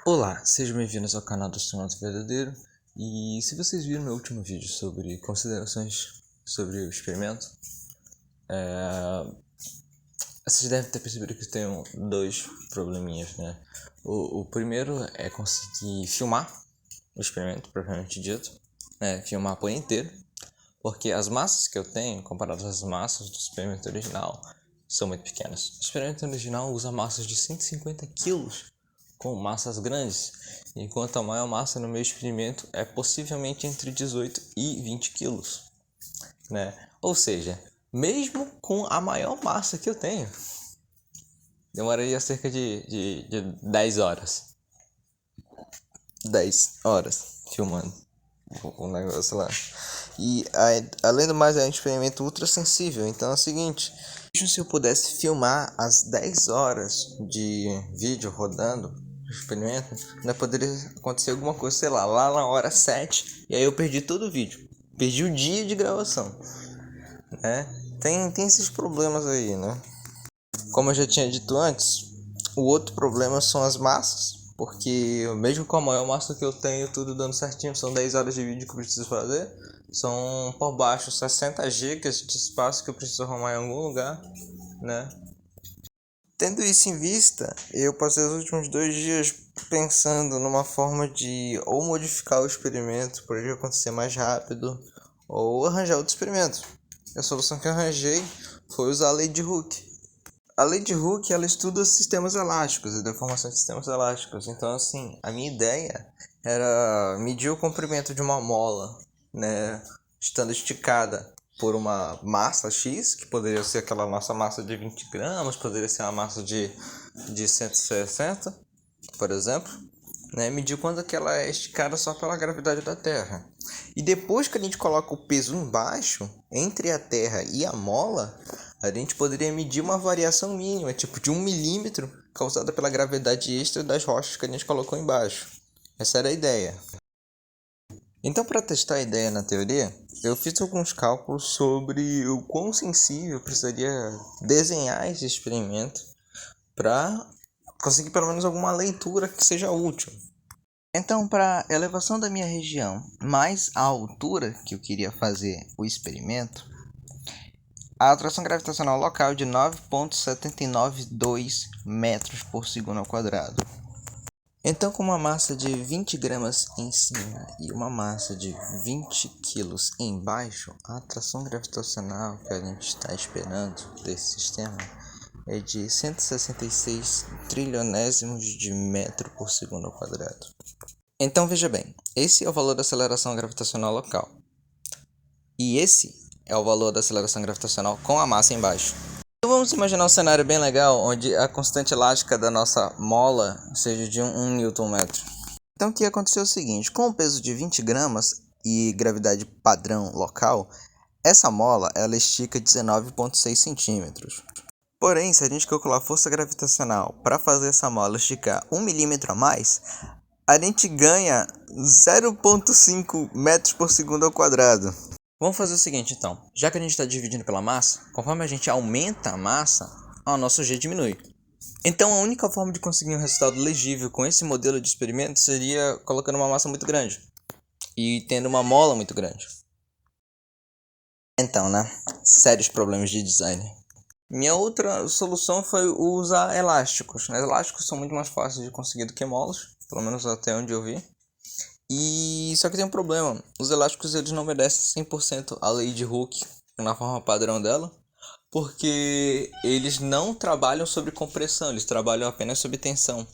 Olá, sejam bem-vindos ao canal do Astronauta Verdadeiro. E se vocês viram meu último vídeo sobre considerações sobre o experimento, vocês devem ter percebido que eu tenho dois probleminhas, né? O primeiro é conseguir filmar o experimento, propriamente dito, né? Filmar por inteiro, porque as massas que eu tenho, comparadas às massas do experimento original, são muito pequenas. O experimento original usa massas de 150 quilos, com massas grandes, enquanto a maior massa no meu experimento é possivelmente entre 18 e 20 quilos, né? Ou seja, mesmo com a maior massa que eu tenho, demoraria cerca de 10 horas. 10 horas filmando o negócio lá. E além do mais, é um experimento ultra sensível. Então é o seguinte: se eu pudesse filmar as 10 horas de vídeo rodando o experimento, ainda poderia acontecer alguma coisa, sei lá na hora 7, e aí eu perdi todo o vídeo. Perdi o dia de gravação, né? Tem esses problemas aí, né? Como eu já tinha dito antes, o outro problema são as massas, porque mesmo com a maior massa que eu tenho, tudo dando certinho, são 10 horas de vídeo que eu preciso fazer, são por baixo 60 GB de espaço que eu preciso arrumar em algum lugar, né? Tendo isso em vista, eu passei os últimos 2 dias pensando numa forma de ou modificar o experimento para ele acontecer mais rápido, ou arranjar outro experimento. A solução que eu arranjei foi usar a lei de Hooke. A lei de Hooke, ela estuda sistemas elásticos e deformação de sistemas elásticos. Então, assim, a minha ideia era medir o comprimento de uma mola, né, estando esticada por uma massa X, que poderia ser aquela massa de 20 gramas, poderia ser uma massa de 160, por exemplo, né, medir quando que ela é esticada só pela gravidade da Terra. E depois que a gente coloca o peso embaixo, entre a Terra e a mola, a gente poderia medir uma variação mínima, tipo de 1 milímetro, causada pela gravidade extra das rochas que a gente colocou embaixo. Essa era a ideia. Então, para testar a ideia na teoria, eu fiz alguns cálculos sobre o quão sensível eu precisaria desenhar esse experimento para conseguir pelo menos alguma leitura que seja útil. Então, para a elevação da minha região mais a altura que eu queria fazer o experimento, a atração gravitacional local é de 9,792 metros por segundo ao quadrado. Então, com uma massa de 20 gramas em cima e uma massa de 20 quilos embaixo, a atração gravitacional que a gente está esperando desse sistema é de 166 trilionésimos de metro por segundo ao quadrado. Então veja bem, esse é o valor da aceleração gravitacional local. E esse é o valor da aceleração gravitacional com a massa embaixo. Então vamos imaginar um cenário bem legal, onde a constante elástica da nossa mola seja de 1 Nm. Então o que aconteceu é o seguinte: com o peso de 20 gramas e gravidade padrão local, essa mola ela estica 19,6 centímetros. Porém, se a gente calcular a força gravitacional para fazer essa mola esticar 1 milímetro a mais, a gente ganha 0,5 metros por segundo ao quadrado. Vamos fazer o seguinte então, já que a gente está dividindo pela massa, conforme a gente aumenta a massa, o nosso G diminui. Então a única forma de conseguir um resultado legível com esse modelo de experimento seria colocando uma massa muito grande e tendo uma mola muito grande. Então, né, sérios problemas de design. Minha outra solução foi usar elásticos. Elásticos são muito mais fáceis de conseguir do que molas, pelo menos até onde eu vi. E só que tem um problema, os elásticos eles não obedecem 100% a lei de Hooke na forma padrão dela, porque eles não trabalham sobre compressão, eles trabalham apenas sob tensão.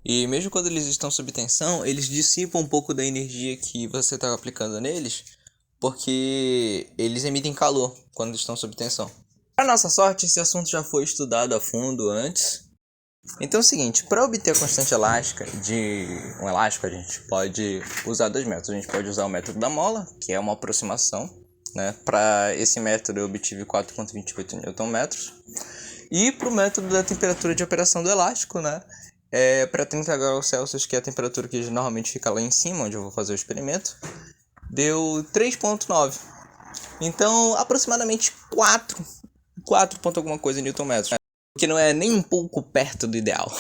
E mesmo quando eles estão sob tensão, eles dissipam um pouco da energia que você está aplicando neles, porque eles emitem calor quando estão sob tensão. Para nossa sorte, esse assunto já foi estudado a fundo antes. Então é o seguinte, para obter a constante elástica de um elástico, a gente pode usar dois métodos. A gente pode usar o método da mola, que é uma aproximação, né? Para esse método eu obtive 4,28 Nm. E para o método da temperatura de operação do elástico, né? Para 30 graus Celsius, que é a temperatura que normalmente fica lá em cima, onde eu vou fazer o experimento, deu 3,9. Então, aproximadamente 4 ponto alguma coisa Nm. Que não é nem um pouco perto do ideal.